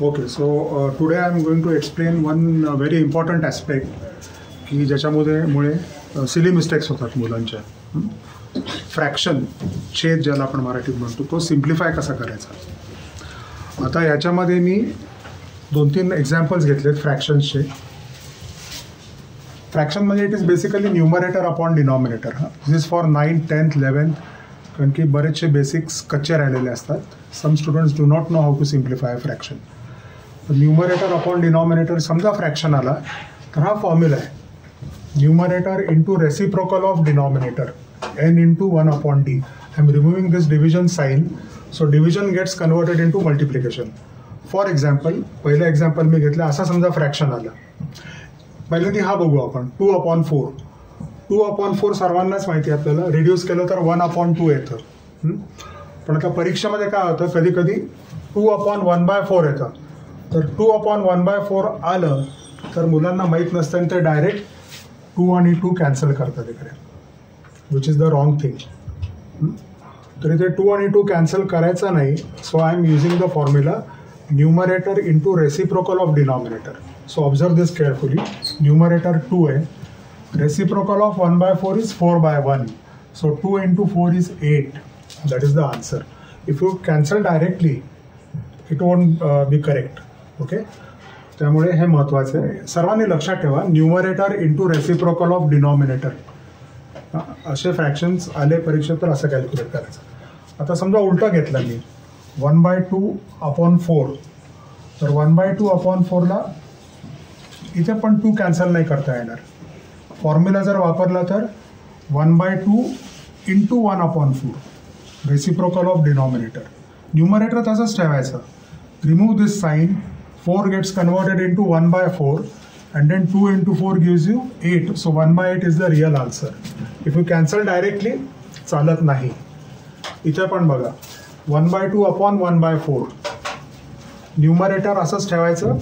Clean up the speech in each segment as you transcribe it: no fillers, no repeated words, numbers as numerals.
Okay, so today I am going to explain one very important aspect की ज्याच्यामुळे silly mistakes होतात मुलांच्या. Fraction, छेद ज्याला आपण मराठीत म्हणतो, तो सिम्प्लिफाय कसा करायचा. आता याच्यामध्ये मी 2-3 एक्झाम्पल्स घेतलेत फ्रॅक्शन्सचे. फ्रॅक्शन म्हणजे it is basically numerator upon denominator. This is for 9th, 10th, 11th, कारण की बरेचसे बेसिक्स कच्चे राहिलेले असतात. Some students do not know how to simplify fraction. Numerator upon denominator समजा फ्रॅक्शन आला तर हा फॉर्म्युला आहे, numerator into reciprocal of denominator n into 1 upon d. I am removing this division sign, so division gets converted into multiplication. For example, पहिलं example मी घेतलं, असा समजा fraction आलं. पहिल्यांदा हा बघू आपण, 2/4. 2/4 सर्वांनाच माहिती आहे आपल्याला. रिड्यूस केलं तर 1/2 येतं. पण आता परीक्षेमध्ये काय होतं, कधी कधी 2/1/4 येतं. तर 2/1/4 आलं तर मुलांना माहीत नसतं आणि ते डायरेक्ट 2 आणि 2 कॅन्सल करतात इकडे, which is the wrong thing. तर इथे 2 आणि 2 कॅन्सल करायचं नाही. So I am using the formula numerator into reciprocal of denominator. So observe this carefully. Numerator 2 आहे, reciprocal of 1/4 is 4/1. So 2 into 4 is 8. That is the answer. If you cancel directly, it won't be correct. Okay? त्यामुळे हे महत्त्वाचं आहे. सर्वांनी लक्षात ठेवा, numerator into reciprocal of denominator. असे fractions आले परीक्षेत तर असं कॅल्क्युलेट करायचं. आता समजा उलटा घेतला मी, 1/2/4. तर 1/2/4ला इथे पण 2 कॅन्सल नाही करता येणार. फॉर्म्युला जर वापरला तर 1/2 into 1/4 reciprocal of denominator. Numerator तसंच ठेवायचं. Remove this sign, 4 gets converted into 1/4 and then 2 into 4 gives you 8. So 1/8 is the real answer. If you cancel directly, चालत नाही. इथे पण बघा, 1/2/1/4. न्यूमरेटर असंच ठेवायचं.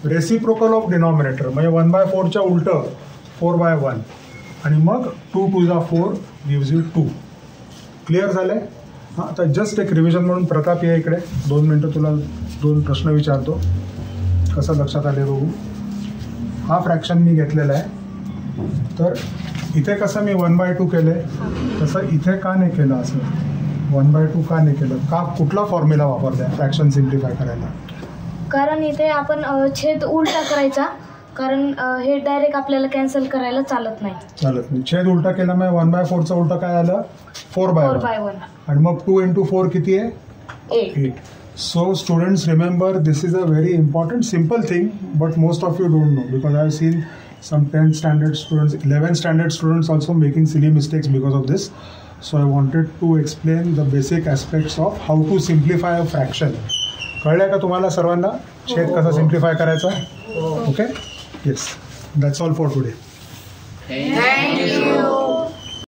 रेसिप्रोकल ऑफ डिनॉमिनेटर म्हणजे 1/4च्या उलटं 4/1 आणि मग 2 to the 4 gives you 2. Clear झालंय? हां, आता जस्ट एक रिव्हिजन म्हणून प्रताप या इकडे 2 मिनटं तुला 2 प्रश्न विचारतो, कसं लक्षात आले बघू. हा फ्रॅक्शन मी घेतलेला आहे. तर इथे कसं मी 1/2 केलं आहे तसं इथे का नाही केलं, असं 1/2 का नाही केलं, का कुठला फॉर्म्युला वापरला आहे फ्रॅक्शन सिम्प्लिफाय करायला. कारण इथे आपण छेद उलटा करायचा, कारण हे डायरेक्ट आपल्याला कॅन्सल करायला चालत नाही. छेद उलटा केला मग 1/4चं उलटा काय आलं, 4/1. आणि मग 2 into 4 किती आहे, 8. So students, remember, this is a very important simple thing, but most of you don't know, because I have seen some 10th standard students, 11th standard students also making silly mistakes because of this. So I wanted to explain the basic aspects of how to simplify a fraction. कळलंय का तुम्हाला सर्वांना छेद कसा simplify करायचा? Okay, yes, that's all for today. Thank you.